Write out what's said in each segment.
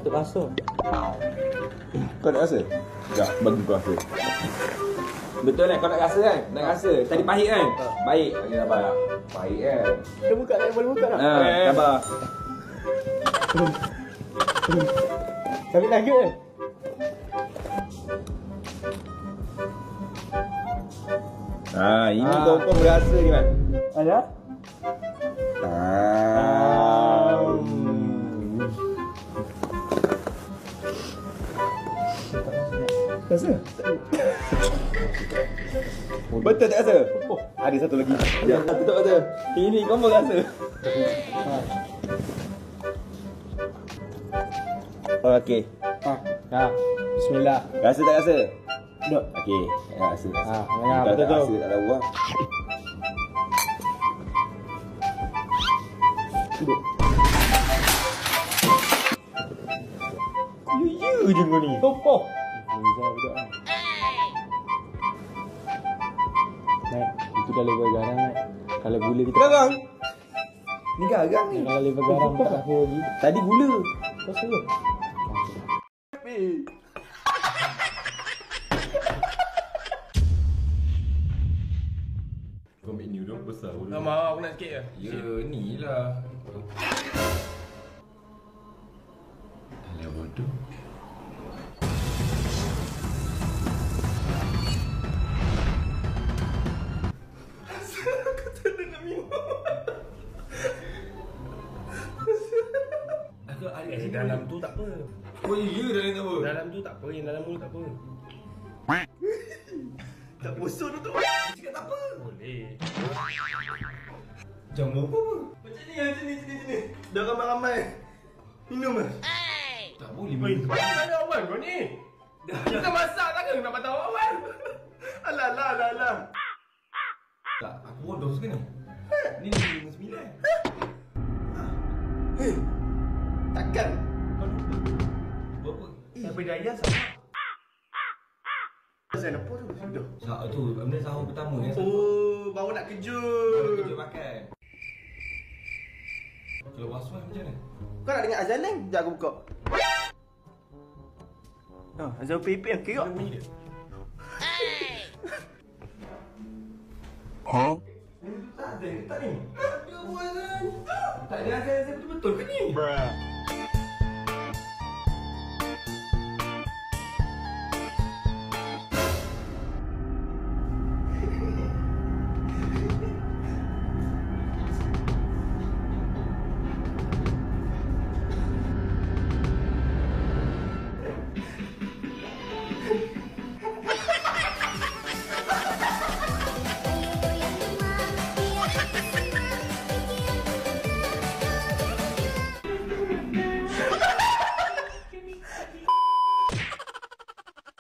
Tak rasa. Kau nak rasa? Sekejap, bagi kau rasa. Betul kan? Kau nak rasa kan? Nak rasa. Tadi pahit kan? Baik. Bagi sabar tak? Pahit kan? Boleh buka tak? Boleh buka tak? Sabar. Sambil lagi kan? Ini kau berasa ni kan? Ada? Rasa? Betul tak rasa? Ada satu lagi. Ya, betul rasa. Ini kau pun rasa. Okey. Bismillah. Rasa tak rasa? Duduk. Okey, rasa. Betul tu. Rasa tak tahu lah. Duduk. Ya je kau ni. Topoh. Duduk lah. Naik, itu dah level garang naik. Kalau gula kita Garang? Ni garang ni. kalau level garang tak rasa lagi. Tadi gula. Rasa ke? Kau ambil ni dulu besar dulu. Mak, aku nak sikit je. Ya, ni lah. Alah bodoh. Dalam tu tak apa. Oh iya, dalam tu apa? Dalam tu tak apa, yang dalam mulut tak apa. Tak bosan tu. Cakap tak apa. Boleh. Jamu apa? Macam ni. Dah ramai-ramai. Minum lah. Tak boleh minum. Mana ada awan kau ni? Kita masak takkan nak patah awan? Alah. Tak, aku bodoh sekarang ni. Ni 59. Takkan. Kau lupa. Berapa? Sampai daya sama. Pasal apa tu? Sudah. Sahur tu, benda sahur pertama kan? Oh, baru nak kejut. Kerja makan. Kalau was-was macam mana? Kau nak dengar azan ni? Sekejap aku buka. Azan pipi yang kira. Ha? Tak ada, tak ni. Ada buat azan. Tak ada azan betul-betul ke ni?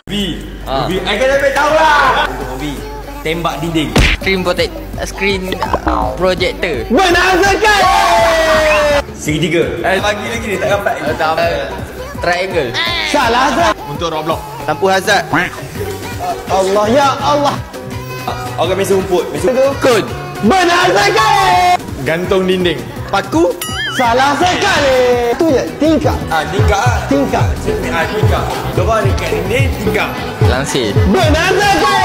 Movie, I kan sampai tahu lah. Untuk movie, tembak dinding. Screen projector. Benar sekali. Segitiga. Pagi lagi ni tak dapat. Triangle. Salah Azad. Untuk Roblox. Lampu hazard. Allah ya Allah. Orang mesa rumput. Kun. Benar sekali. Gantung dinding. Paku. Salah sekali. Tu je, tingkap. Tingkap. Tingkap. Dorang dekat ni tingkap. Langsir. Benar sekali.